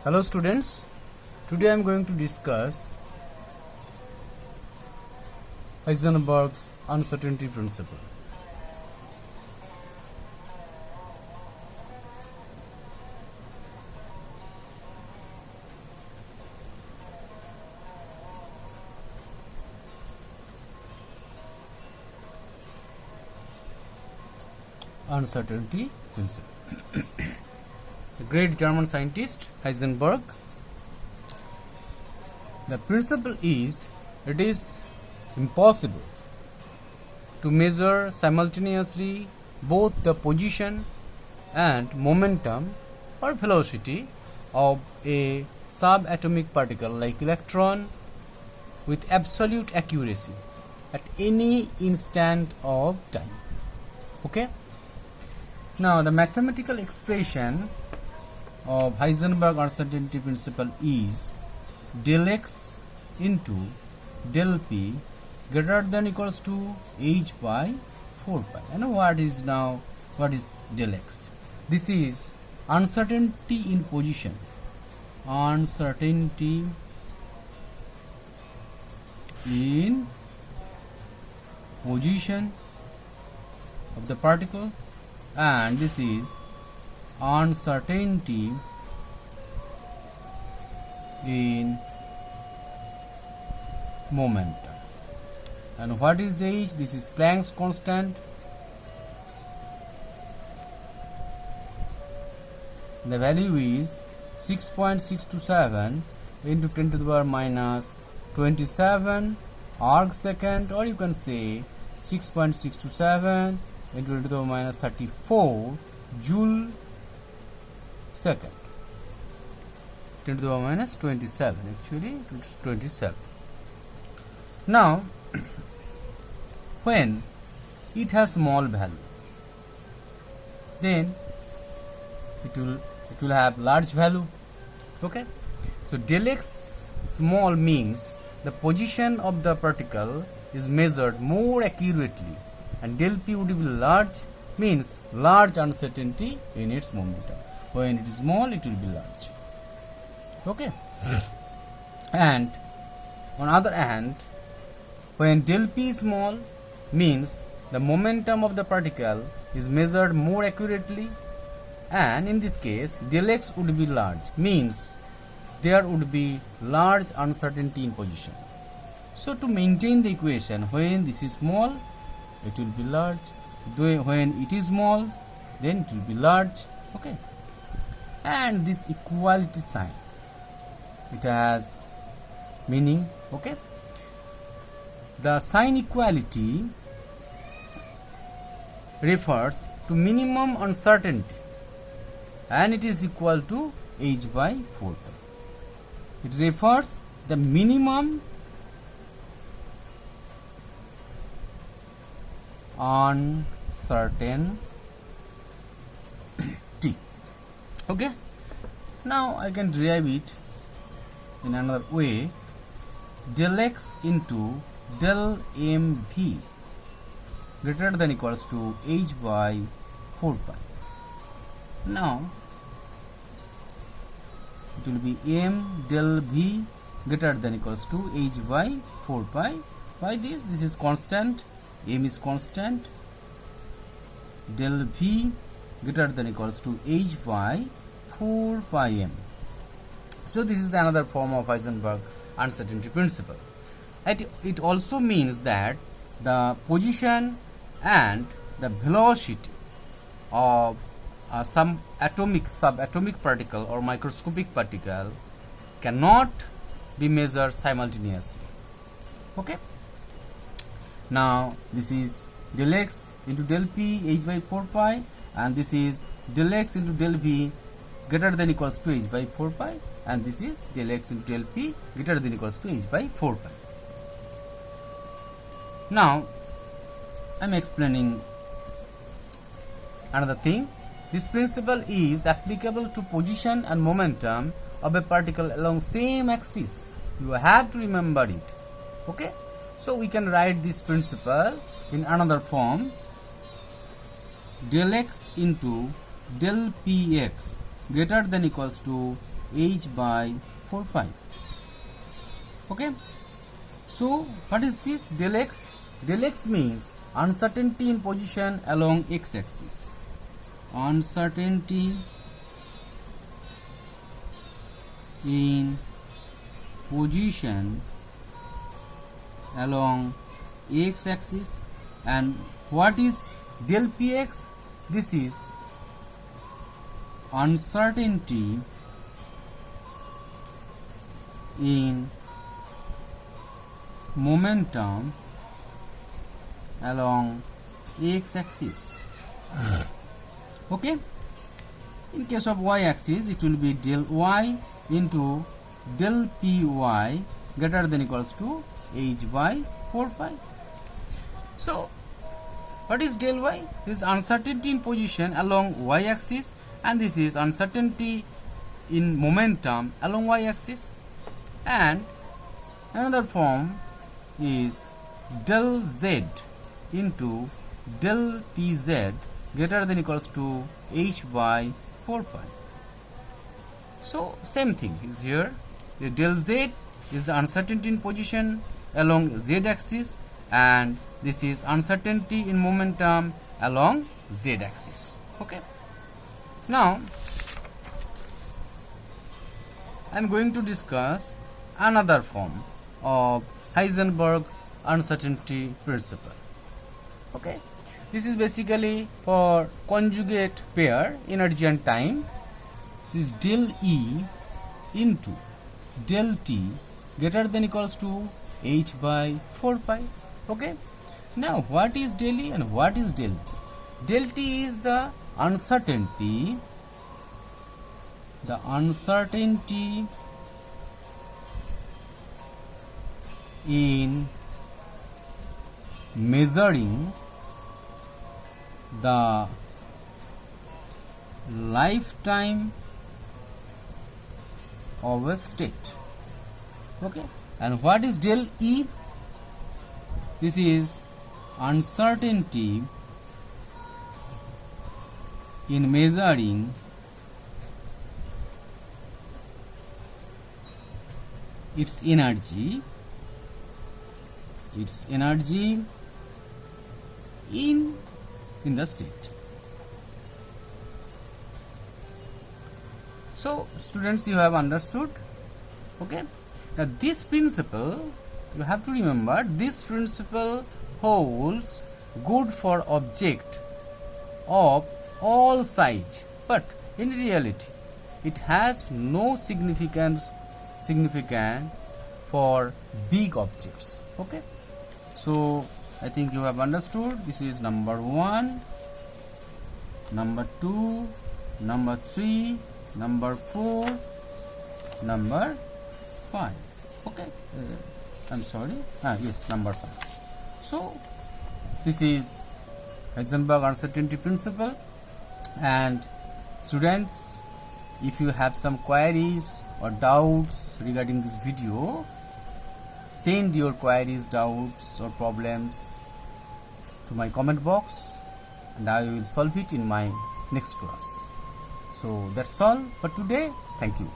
Hello students, today I am going to discuss Heisenberg's uncertainty principle. Uncertainty principle. The great German scientist Heisenberg. The principle is, it is impossible to measure simultaneously both the position and momentum or velocity of a subatomic particle like electron with absolute accuracy at any instant of time. Okay? Now the mathematical expression of Heisenberg uncertainty principle is del x into del p greater than equals to h by 4 pi. And what is del x? This is uncertainty in position. Uncertainty in position of the particle, and this is uncertainty in momentum. And what is h? This is Planck's constant. The value is 6.627 into 10 to the power minus 27 arc second, or you can say 6.627 into 10 to the power minus 34 joule second. 10 to the power minus 27, actually it's 27. Now when it has small value, then it will have large value. Okay, so del x small means the position of the particle is measured more accurately, and del p would be large means large uncertainty in its momentum. When it is small, it will be large. Okay, and on other hand, when del p is small means the momentum of the particle is measured more accurately, and in this case del x would be large means there would be large uncertainty in position. So to maintain the equation, when this is small, it will be large. When it is small, then it will be large. Okay, and this equality sign, it has meaning. Okay, the sign equality refers to minimum uncertainty, and it is equal to h by 4. It refers the minimum uncertainty. Okay, now I can derive it in another way. Del x into del mv greater than equals to h by 4 pi. Now it will be m del v greater than equals to h by 4 pi. Why this is constant, m is constant, del v greater than equals to h by 4 pi m. So this is the another form of Heisenberg uncertainty principle. It also means that the position and the velocity of some subatomic particle or microscopic particle cannot be measured simultaneously. Okay, now this is del x into del p h by 4 pi, and this is del x into del v greater than equals to h by 4 pi, and this is del x into del p greater than equals to h by 4 pi. Now I am explaining another thing. This principle is applicable to position and momentum of a particle along same axis. You have to remember it. Okay, so we can write this principle in another form. Del x into del px greater than equals to h by 4 pi. Okay, so what is this del x? Del x means uncertainty in position along x-axis. Uncertainty in position along x-axis. And what is del px? This is uncertainty in momentum along x-axis. Okay, in case of y-axis it will be del y into del py greater than equals to h by 4 pi. So what is del y? This is uncertainty in position along y-axis, and this is uncertainty in momentum along y-axis. And another form is del z into del pz greater than equals to h by 4 pi. So same thing is here. The del z is the uncertainty in position along z-axis, and this is uncertainty in momentum along z-axis. Okay. Now I am going to discuss another form of Heisenberg uncertainty principle. Okay, this is basically for conjugate pair energy and time. This is del E into del T greater than equals to h by 4 pi. Okay, now what is del E and what is del T? Del T is the uncertainty in measuring the lifetime of a state. Okay, and what is del E? This is uncertainty in measuring its energy in the state. So students, you have understood. Okay, now this principle, you have to remember, this principle holds good for object of all size, but in reality it has no significance for big objects. Okay, so I think you have understood. This is number 1, number 2, number 3, number 4, number 5. Okay, I'm sorry, yes, number 5. So this is Heisenberg uncertainty principle. And students, if you have some queries or doubts regarding this video, send your queries, doubts or problems to my comment box, and I will solve it in my next class. So that's all for today. Thank you.